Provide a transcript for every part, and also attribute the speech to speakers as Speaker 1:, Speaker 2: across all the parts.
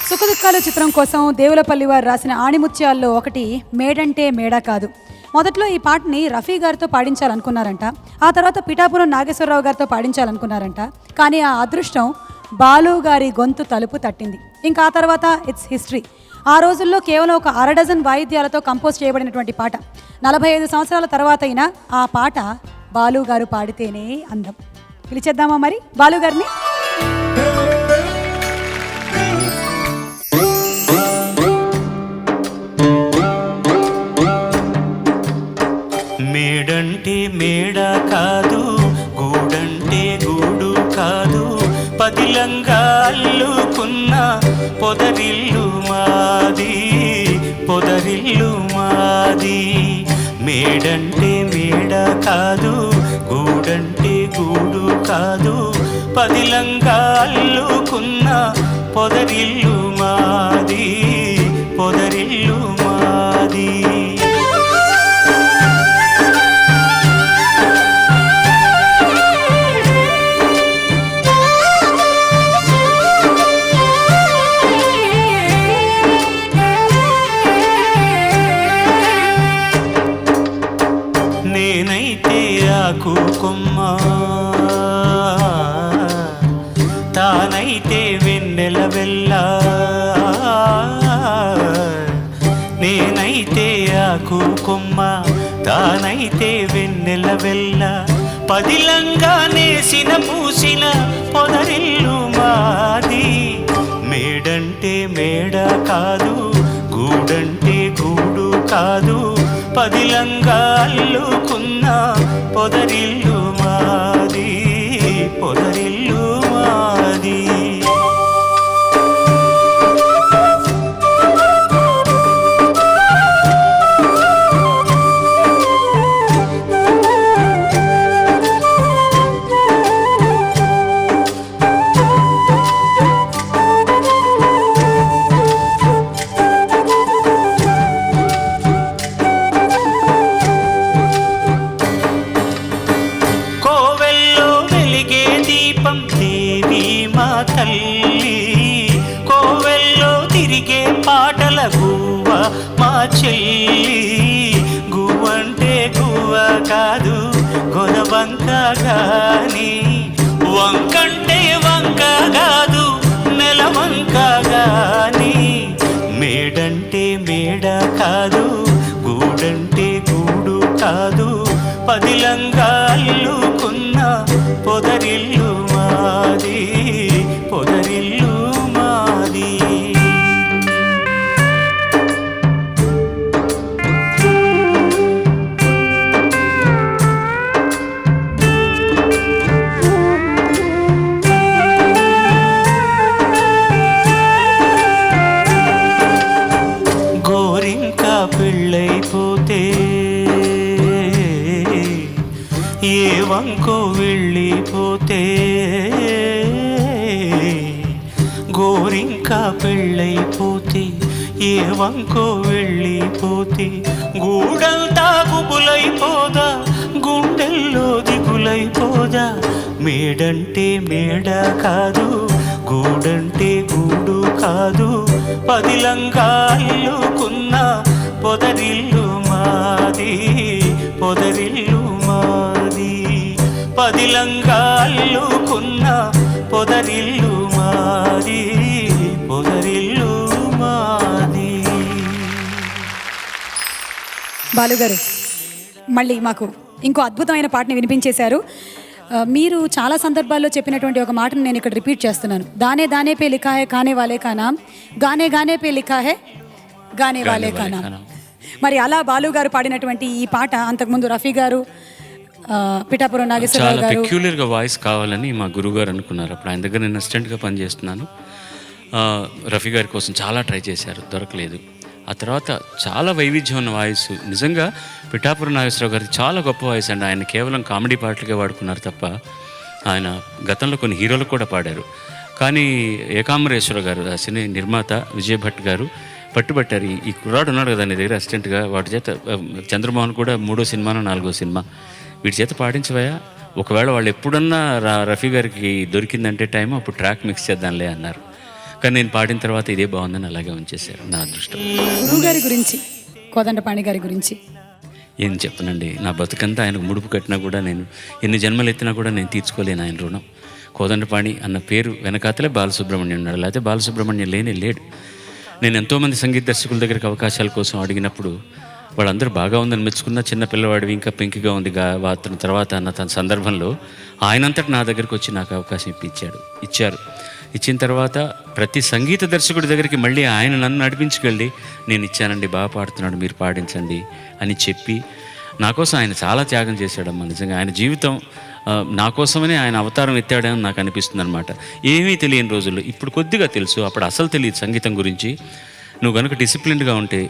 Speaker 1: సుఖదుఖాలు చిత్రం కోసం దేవులపల్లి వారు రాసిన ఆణిముత్యాల్లో ఒకటి మేడంటే మేడ కాదు. మొదట్లో ఈ పాటని రఫీ గారితో పాడించాలనుకున్నారంట. ఆ తర్వాత పిఠాపురం నాగేశ్వరరావు గారితో పాడించాలనుకున్నారంట. కానీ ఆ అదృష్టం బాలు గారి గొంతు తలుపు తట్టింది. ఇంకా ఆ తర్వాత ఇట్స్ హిస్టరీ. ఆ రోజుల్లో కేవలం ఒక అరడజన్ వాయిద్యాలతో కంపోజ్ చేయబడినటువంటి పాట 45 సంవత్సరాల తర్వాత అయినా ఆ పాట బాలు గారు పాడితేనే అందం. పిలిచేద్దామా మరి బాలు గారిని?
Speaker 2: మేడంటే మేడ కాదు, గూడంటే గూడు కాదు, పదిలంగా అల్లుకున్న పొదరిల్లు మాది, పొదరిల్లు మాది. మేడంటే మేడ కాదు, గూడంటే గూడు కాదు, పదిలంగా అల్లుకున్న పొదరిల్లు మాది, పొదరిల్లు మాది. నేనైతే ఆకు కొమ్మ, తానైతే వెన్నెల వెళ్ళ. నేనైతే ఆకు కొమ్మ, తానైతే వెన్నెల వెళ్ళ, పదిలంగా నేసిన పూసిన పొదరిల్లు మాది. మేడంటే మేడ కాదు, గూడంటే గూడు కాదు, పదిలంగా అల్లుకున్న పొదరిల్లు మాది, పొదరిల్లు మాది. దేవి మా తల్లి, కోవెల్లో తిరిగే పాటల గువ్వ మా చెల్లి. గువ్వంటే గువ్వ కాదు గొనవంక గాని, వంకంటే వంక కాదు నెలవంక గాని. మేడంటే మేడ కాదు, గూడంటే గూడు కాదు, పదిలంగా అల్లుకున్న పొదరిల్లు మాది, పొదరిల్లు మాది. గోరింకా పెళ్ళైపోతే ఏ వంకో వెళ్ళిపోతే, గోరింకా పెళ్ళైపోతే ఏ వంకో వెళ్ళిపోతే, గూడంతా గుబులైపోదా, గుండెల్లో దిగులైపోదా. మేడంటే మేడ కాదు, గూడంటే గూడు కాదు, పదిలంగా అల్లుకున్న పొదరిల్లు మాది, పొదరిల్లు మాది. పదిలంగా అల్లుకున్న పొదరిల్లు మాది, పొదరిల్లు మాది.
Speaker 1: బాలుగారు మళ్ళీ మాకు ఇంకో అద్భుతమైన పాటని వినిపించేశారు. మీరు చాలా సందర్భాల్లో చెప్పినటువంటి ఒక మాటను నేను ఇక్కడ రిపీట్ చేస్తున్నాను. దానే దానే పే లిఖా హై ఖానే వాలే కా నామ్, గానే గానే పే లిఖా హై గానే వాలే కా నామ్. మరి అలా బాలు గారు పాడినటువంటి ఈ పాట అంతకుముందు రఫీ గారు, పిఠాపురం నాగేశ్వరరావు గారు
Speaker 3: పెక్యులర్గా వాయిస్ కావాలని మా గురువుగారు అనుకున్నారు. అప్పుడు ఆయన దగ్గర నేను అసిస్టెంట్గా పనిచేస్తున్నాను. రఫీ గారి కోసం చాలా ట్రై చేశారు, దొరకలేదు. ఆ తర్వాత చాలా వైవిధ్యం ఉన్న వాయిస్. నిజంగా పిఠాపురం నాగేశ్వరరావు గారికి చాలా గొప్ప వాయిస్ అండి. ఆయన కేవలం కామెడీ పాటలకే వాడుకున్నారు తప్ప ఆయన గతంలో కొన్ని హీరోలకు కూడా పాడారు. కానీ ఏకాంబరేశ్వర గారు, ఆ సినీ నిర్మాత విజయ్ భట్ గారు పట్టుబట్టారు. ఈ కుర్రాడు ఉన్నాడు కదా నీ దగ్గర అసిస్టెంట్గా, వాటి చేత చంద్రమోహన్ కూడా 3వ సినిమానో 4వ సినిమా వీటి చేత పాడించవయా, ఒకవేళ వాళ్ళు ఎప్పుడన్నా రఫీ గారికి దొరికిందంటే టైం అప్పుడు ట్రాక్ మిక్స్ చేద్దాంలే అన్నారు. కానీ నేను పాడిన తర్వాత ఇదే బాగుందని అలాగే ఉంచేశారు. నా అదృష్టం.
Speaker 1: గురువుగారి గురించి, కోదండపాణి గారి గురించి
Speaker 3: ఏం చెప్పనండి, నా బతుకంతా ఆయనకు ముడుపు కట్టినా కూడా, నేను ఎన్ని జన్మలు ఎత్తినా కూడా నేను తీర్చుకోలేను ఆయన రుణం. కోదండపాణి అన్న పేరు వెనకాతలే బాలసుబ్రహ్మణ్యం ఉన్నాడు, లేకపోతే బాలసుబ్రహ్మణ్యం లేడు. నేను ఎంతోమంది సంగీత దర్శకుల దగ్గరికి అవకాశాల కోసం అడిగినప్పుడు వాళ్ళందరూ బాగా ఉందని మెచ్చుకున్న, చిన్న పిల్లవాడివి ఇంకా పెంకిగా ఉంది అతని తర్వాత అన్న తన సందర్భంలో ఆయనంతటి నా దగ్గరికి వచ్చి నాకు అవకాశం ఇచ్చారు. ఇచ్చిన తర్వాత ప్రతి సంగీత దర్శకుడి దగ్గరికి మళ్ళీ ఆయన నన్ను నడిపించుకెళ్ళి, నేను ఇచ్చానండి, బాగా పాడుతున్నాడు, మీరు పాడించండి అని చెప్పి, నా కోసం ఆయన చాలా త్యాగం చేశాడమ్మా. నిజంగా ఆయన జీవితం నా కోసమనే ఆయన అవతారం ఎత్తాడని నాకు అనిపిస్తుంది అనమాట. ఏమీ తెలియని రోజుల్లో, ఇప్పుడు కొద్దిగా తెలుసు, అప్పుడు అసలు తెలియదు సంగీతం గురించి. నువ్వు కనుక డిసిప్లిన్డ్గా ఉంటే,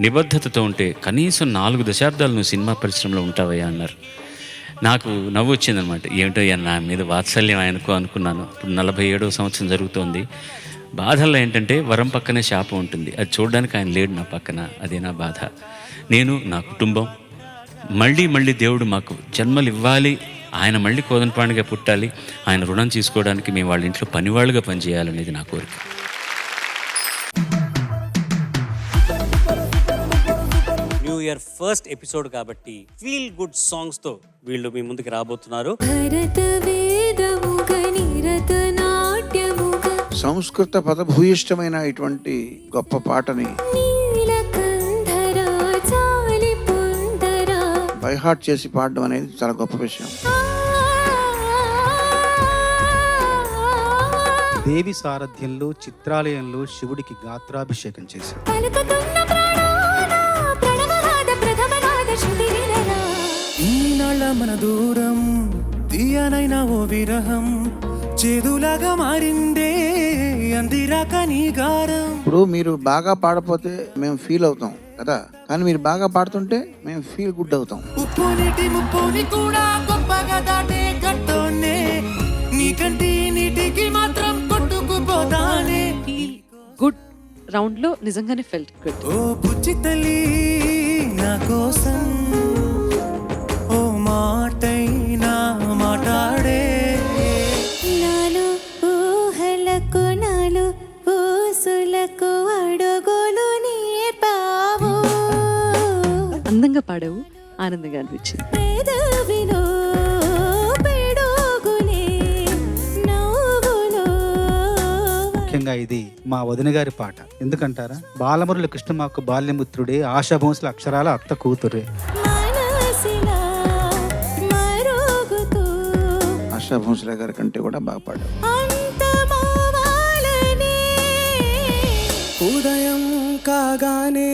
Speaker 3: నిబద్ధతతో ఉంటే కనీసం 4 దశాబ్దాలు నువ్వు సినిమా పరిశ్రమలో ఉంటావయ్యా అన్నారు. నాకు నవ్వు వచ్చిందనమాట. ఏమిటో నా మీద వాత్సల్యం ఆయనకు అనుకున్నాను. ఇప్పుడు 47వ సంవత్సరం జరుగుతోంది. బాధల్లో ఏంటంటే వరం పక్కనే శాపం ఉంటుంది, అది చూడడానికి ఆయన లేడు నా పక్కన, అదే నా బాధ. నేను, నా కుటుంబం మళ్ళీ దేవుడు మాకు జన్మలు ఇవ్వాలి, ఆయన మళ్ళీ కోదండపాణిగా పుట్టాలి, ఆయన రుణం తీసుకోవడానికి మేము వాళ్ళ ఇంట్లో పనివాళ్ళుగా పనిచేయాలనేది నా కోరిక.
Speaker 4: న్యూ ఇయర్ ఫస్ట్ ఎపిసోడ్ కాబట్టి ఫీల్ గుడ్ సాంగ్స్తో వీళ్ళు మీ ముందుకు రాబోతున్నారు.
Speaker 5: సంస్కృత పదభూయిష్టమైన ఇటువంటి గొప్ప పాటని బైహార్ట్ చేసి పాడడం అనేది చాలా గొప్ప విషయం.
Speaker 6: దేవి సారథ్యంలో చిత్రాలయంలో శివుడికి గాత్రాభిషేకం చేశారు.
Speaker 7: ఈనాళ్ళ మన దూరం తీయనైనా ఓ విరహం చేదులాగా మారిందే అందిరాక నీ గారం.
Speaker 5: ఇప్పుడు మీరు బాగా పాడపోతే మేము ఫీల్ అవుతాం కదా, కానీ మీరు బాగా పాడుతుంటే మేము ఫీల్ గుడ్ అవుతాం.
Speaker 7: ఉప్పు నీటి ముప్పుని కూడా గొప్పగా దాటే గట్టోనే నీకంటి నీటికి మాత్రం కొట్టుకుపోతానే.
Speaker 8: గుడ్ రౌండ్ లో నిజంగానే ఫెల్ట్ గుడ్.
Speaker 7: ఓ బుజ్జి తల్లి నా కోసం ఓ మాటైనా మాట్లాడే.
Speaker 9: నాలు ఊహలకు నాలు ఊసులకు అడుగులు నేర్పావు.
Speaker 8: అందంగా పాడావు, ఆనందంగా అనిపించింది.
Speaker 9: పెదవిలో పిడుగులే నవ్వులో.
Speaker 6: ముఖ్యంగా ఇది మా వదిన గారి పాట. ఎందుకంటారా, బాలమురళి కృష్ణమాకు బాల్యమిత్రుడే, ఆశా భోంస్ల అక్షరాల అత్త కూతురే.
Speaker 9: మనసిలా మరుగుతూ
Speaker 5: ఆశా భోంస్లే గారి కంటే కూడా బాగా పాడారు.
Speaker 9: అంతమవ్వాలని
Speaker 7: ఉదయం కాగానే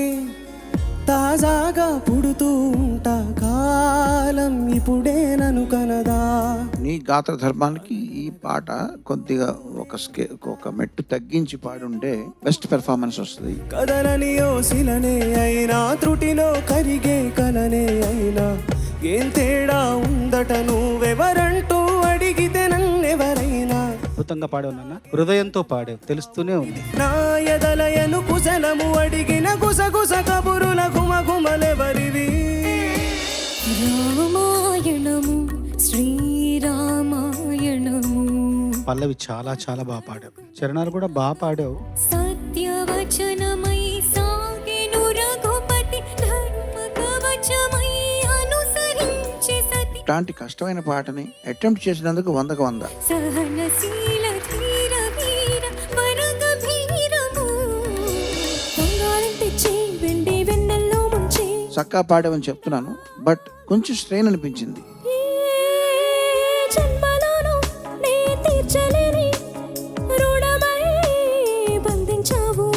Speaker 7: తాజాగా పుడుతూ ఉంటా, కాలం ఇప్పుడే నన్ను కనదా.
Speaker 5: నీ గాత్ర ధర్మానికి ఈ పాట కొద్దిగా ఒక మెట్టు తగ్గించి పాడుంటే బెస్ట్ పెర్ఫార్మెన్స్ వస్తుంది.
Speaker 7: కదలని ఓసిలనే అయినా త్రుటిలో కరిగే కలనే అయినా ఏం తేడా ఉందట నువ్వెవరంటూ అడిగితే నన్నెవరైనా.
Speaker 6: అద్భుతంగా పాడావు నాన్న, హృదయంతో పాడావు, తెలుస్తూనే ఉంది.
Speaker 7: నా ఎదలయను కుశలము అడిగిన గుసగుస కబురుల గుమగుమలెవరివి.
Speaker 9: రామాయణము శ్రీరామాయణము.
Speaker 6: పల్లవి చాలా చాలా బాగా పాడావు, చరణాలు కూడా బాగా పాడావు.
Speaker 9: సత్యవచనమై సాగెను రఘుపతి ధర్మ కవచమై అనుసరించి సతి.
Speaker 5: ఇట్లాంటి కష్టమైన పాటని అటెంప్ట్ చేసినందుకు 100కు 100.
Speaker 9: సహనశీల ధీర వీర వరగ భీరము. బంగారం తెచ్చి వెండి వెన్నెల్లో ముంచి.
Speaker 5: చక్కగా పాడామని చెప్తున్నాను, బట్ కొంచెం స్ట్రెయిన్ అనిపించింది.
Speaker 9: జన్మలోను నే తీర్చలేని రుణమై బంధించావు.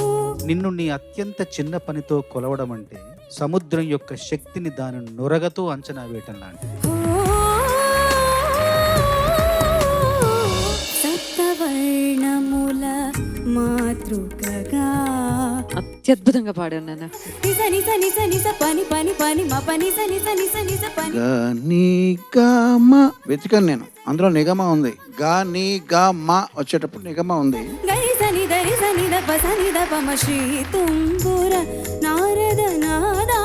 Speaker 6: నిన్ను నీ అత్యంత చిన్న పనితో కొలవడం అంటే సముద్రం యొక్క శక్తిని దాని నొరగతో అంచనా వేయటం లాంటిది.
Speaker 9: సప్తవర్ణముల మాతృకగా.
Speaker 8: అత్యద్భుతంగా పాడావు నాన్న.
Speaker 9: నిస నిస నిస నిస పని పని పని మ పని స నిస నిస నిస పని.
Speaker 5: నిగమ వెతికాను నేను, అందులో నిగమ ఉంది. గా ని గా మా వచ్చేటప్పుడు నిగమ ఉంది.
Speaker 9: గరి సని దరి సని ద ప సని ద ప మ శ్రీ తుంగుర నారద నాదా